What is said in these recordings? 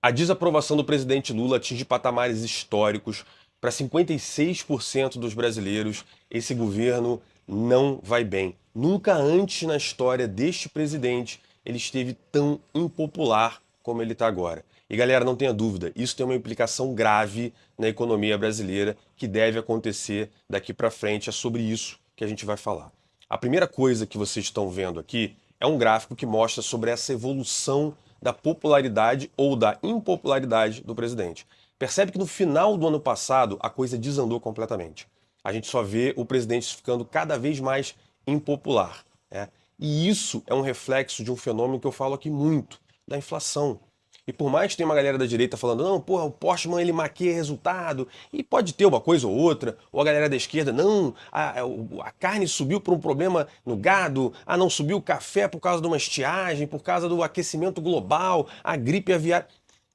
A desaprovação do presidente Lula atinge patamares históricos. Para 56% dos brasileiros, esse governo não vai bem. Nunca antes na história deste presidente ele esteve tão impopular como ele está agora. E galera, não tenha dúvida, isso tem uma implicação grave na economia brasileira que deve acontecer daqui para frente. É sobre isso que a gente vai falar. A primeira coisa que vocês estão vendo aqui é um gráfico que mostra sobre essa evolução da popularidade ou da impopularidade do presidente. Percebe que no final do ano passado a coisa desandou completamente. A gente só vê o presidente ficando cada vez mais impopular, né? E isso é um reflexo de um fenômeno que eu falo aqui muito, da inflação. E por mais que tenha uma galera da direita falando, não, porra, o Postman ele maquia resultado, e pode ter uma coisa ou outra, ou a galera da esquerda, não, a carne subiu por um problema no gado, não subiu o café por causa de uma estiagem, por causa do aquecimento global, a gripe aviária.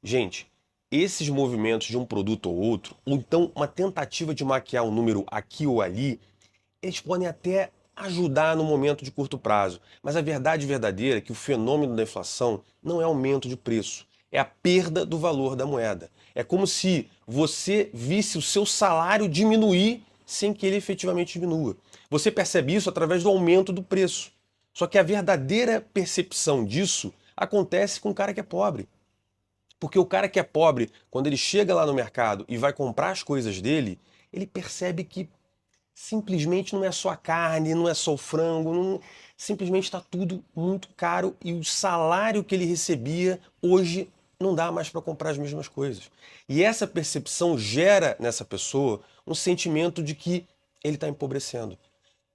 Gente, esses movimentos de um produto ou outro, ou então uma tentativa de maquiar um número aqui ou ali, eles podem até ajudar no momento de curto prazo. Mas a verdade verdadeira é que o fenômeno da inflação não é aumento de preço, é a perda do valor da moeda. É como se você visse o seu salário diminuir sem que ele efetivamente diminua. Você percebe isso através do aumento do preço. Só que a verdadeira percepção disso acontece com o cara que é pobre. Porque o cara que é pobre, quando ele chega lá no mercado e vai comprar as coisas dele, ele percebe que simplesmente não é só a carne, não é só o frango, simplesmente está tudo muito caro e o salário que ele recebia hoje não dá mais para comprar as mesmas coisas. E essa percepção gera nessa pessoa um sentimento de que ele está empobrecendo.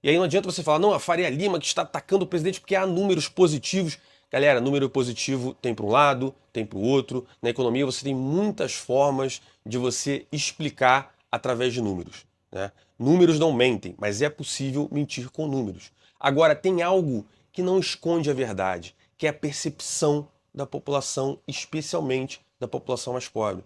E aí não adianta você falar, não, a Faria Lima que está atacando o presidente porque há números positivos. Galera, número positivo tem para um lado, tem para o outro. Na economia você tem muitas formas de você explicar através de números, né? Números não mentem, mas é possível mentir com números. Agora, tem algo que não esconde a verdade, que é a percepção da população, especialmente da população mais pobre.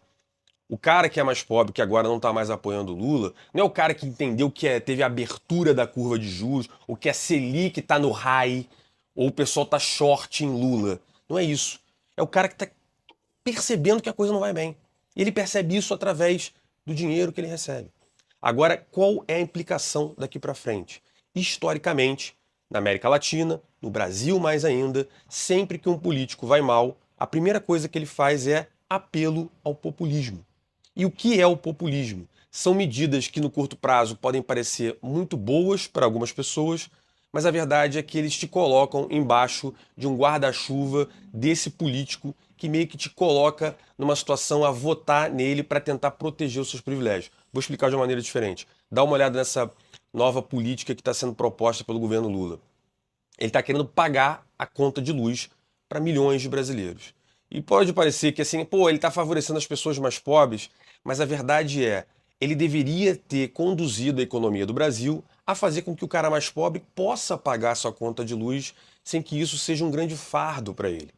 O cara que é mais pobre, que agora não está mais apoiando o Lula, não é o cara que entendeu que teve a abertura da curva de juros, ou que a Selic está no high, ou o pessoal está short em Lula. Não é isso. É o cara que está percebendo que a coisa não vai bem. E ele percebe isso através do dinheiro que ele recebe. Agora, qual é a implicação daqui para frente? Historicamente, na América Latina, no Brasil mais ainda, sempre que um político vai mal, a primeira coisa que ele faz é apelo ao populismo. E o que é o populismo? São medidas que no curto prazo podem parecer muito boas para algumas pessoas, mas a verdade é que eles te colocam embaixo de um guarda-chuva desse político que meio que te coloca numa situação a votar nele para tentar proteger os seus privilégios. Vou explicar de uma maneira diferente. Dá uma olhada nessa nova política que está sendo proposta pelo governo Lula. Ele está querendo pagar a conta de luz para milhões de brasileiros. E pode parecer que assim, pô, ele está favorecendo as pessoas mais pobres, mas a verdade é, ele deveria ter conduzido a economia do Brasil a fazer com que o cara mais pobre possa pagar sua conta de luz sem que isso seja um grande fardo para ele.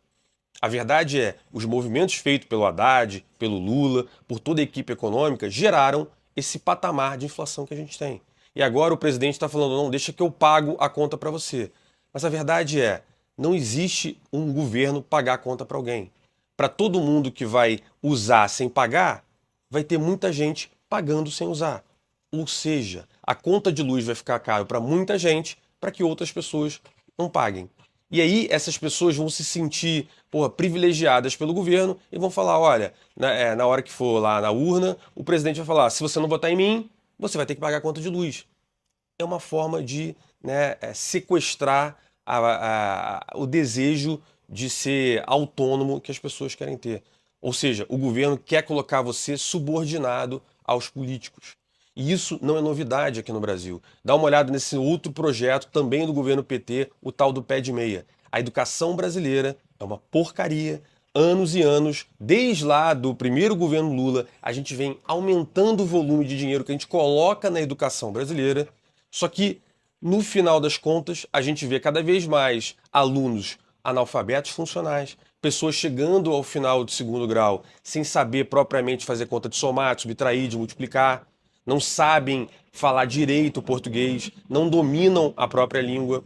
A verdade é, os movimentos feitos pelo Haddad, pelo Lula, por toda a equipe econômica, geraram esse patamar de inflação que a gente tem. E agora o presidente está falando, não, deixa que eu pago a conta para você. Mas a verdade é, não existe um governo pagar a conta para alguém. Para todo mundo que vai usar sem pagar, vai ter muita gente pagando sem usar. Ou seja, a conta de luz vai ficar caro para muita gente, para que outras pessoas não paguem. E aí essas pessoas vão se sentir, porra, privilegiadas pelo governo e vão falar, olha, na hora que for lá na urna, o presidente vai falar, se você não votar em mim, você vai ter que pagar a conta de luz. É uma forma de, né, sequestrar o desejo de ser autônomo que as pessoas querem ter. Ou seja, o governo quer colocar você subordinado aos políticos. E isso não é novidade aqui no Brasil. Dá uma olhada nesse outro projeto, também do governo PT, o tal do pé de meia. A educação brasileira é uma porcaria. Anos e anos, desde lá do primeiro governo Lula, a gente vem aumentando o volume de dinheiro que a gente coloca na educação brasileira. Só que, no final das contas, a gente vê cada vez mais alunos analfabetos funcionais, pessoas chegando ao final do segundo grau sem saber propriamente fazer conta de somar, de subtrair, de multiplicar, não sabem falar direito o português, não dominam a própria língua.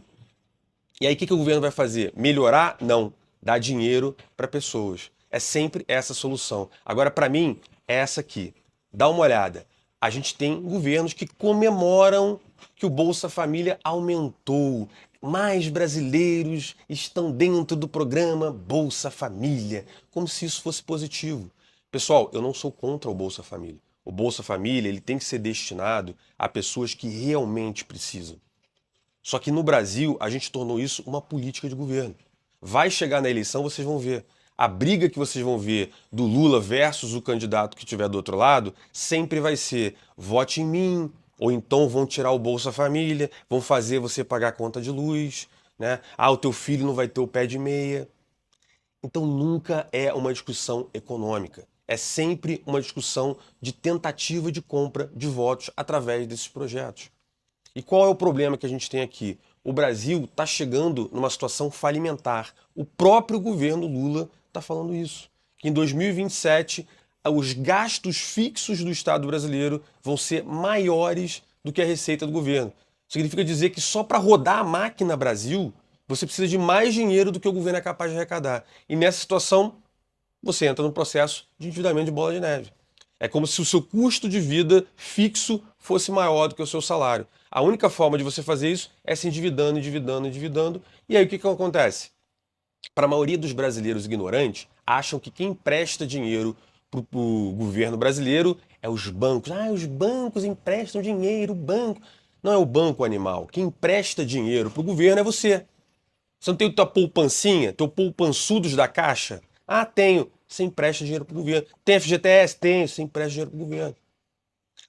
E aí o que o governo vai fazer? Melhorar? Não. Dar dinheiro para pessoas. É sempre essa a solução. Agora, para mim, é essa aqui. Dá uma olhada. A gente tem governos que comemoram que o Bolsa Família aumentou. Mais brasileiros estão dentro do programa Bolsa Família, como se isso fosse positivo. Pessoal, eu não sou contra o Bolsa Família. O Bolsa Família ele tem que ser destinado a pessoas que realmente precisam. Só que no Brasil, a gente tornou isso uma política de governo. Vai chegar na eleição, vocês vão ver. A briga que vocês vão ver do Lula versus o candidato que estiver do outro lado sempre vai ser vote em mim, ou então vão tirar o Bolsa Família, vão fazer você pagar a conta de luz, né? Ah, o teu filho não vai ter o pé de meia. Então nunca é uma discussão econômica. É sempre uma discussão de tentativa de compra de votos através desses projetos. E qual é o problema que a gente tem aqui? O Brasil está chegando numa situação falimentar. O próprio governo Lula está falando isso. Que em 2027 os gastos fixos do Estado brasileiro vão ser maiores do que a receita do governo. Significa dizer que só para rodar a máquina Brasil, você precisa de mais dinheiro do que o governo é capaz de arrecadar. E nessa situação, você entra num processo de endividamento de bola de neve. É como se o seu custo de vida fixo fosse maior do que o seu salário. A única forma de você fazer isso é se endividando, endividando, endividando. E aí o que acontece? Para a maioria dos brasileiros ignorantes, acham que quem empresta dinheiro para o governo brasileiro é os bancos. Ah, os bancos emprestam dinheiro, o banco. Não é o banco, animal. Quem empresta dinheiro para o governo é você. Você não tem tua poupancinha, teu poupançudos da Caixa? Ah, tenho. Você empresta dinheiro para o governo. Tem FGTS? Tenho. Você empresta dinheiro para o governo.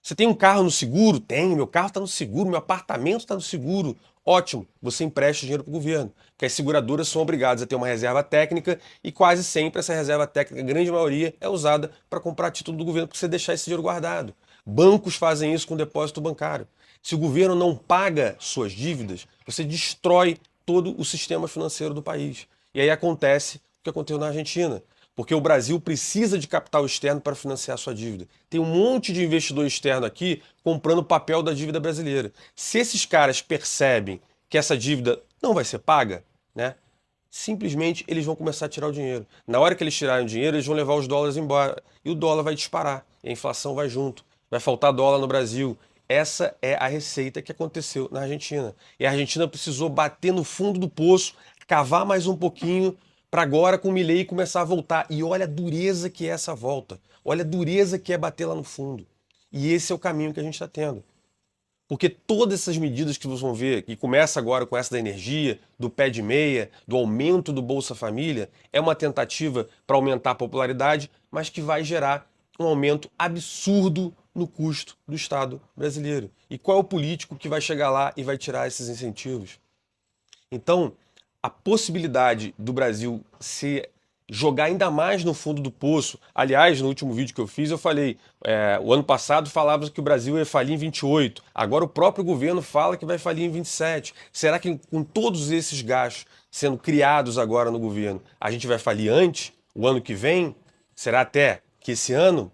Você tem um carro no seguro? Tenho. Meu carro está no seguro, meu apartamento está no seguro. Ótimo. Você empresta dinheiro para o governo. Porque as seguradoras são obrigadas a ter uma reserva técnica e quase sempre essa reserva técnica, a grande maioria, é usada para comprar título do governo, para você deixar esse dinheiro guardado. Bancos fazem isso com depósito bancário. Se o governo não paga suas dívidas, você destrói todo o sistema financeiro do país. E aí acontece o que aconteceu na Argentina. Porque o Brasil precisa de capital externo para financiar sua dívida. Tem um monte de investidor externo aqui comprando papel da dívida brasileira. Se esses caras percebem que essa dívida não vai ser paga, né, simplesmente eles vão começar a tirar o dinheiro. Na hora que eles tirarem o dinheiro, eles vão levar os dólares embora. E o dólar vai disparar. E a inflação vai junto. Vai faltar dólar no Brasil. Essa é a receita que aconteceu na Argentina. E a Argentina precisou bater no fundo do poço, cavar mais um pouquinho, para agora com o Milei começar a voltar. E olha a dureza que é essa volta. Olha a dureza que é bater lá no fundo. E esse é o caminho que a gente está tendo. Porque todas essas medidas que vocês vão ver, que começa agora com essa da energia, do pé de meia, do aumento do Bolsa Família, é uma tentativa para aumentar a popularidade, mas que vai gerar um aumento absurdo no custo do Estado brasileiro. E qual é o político que vai chegar lá e vai tirar esses incentivos? Então, a possibilidade do Brasil se jogar ainda mais no fundo do poço. Aliás, no último vídeo que eu fiz, eu falei, o ano passado falava que o Brasil ia falir em 28. Agora o próprio governo fala que vai falir em 27. Será que com todos esses gastos sendo criados agora no governo, a gente vai falir antes? O ano que vem? Será até que esse ano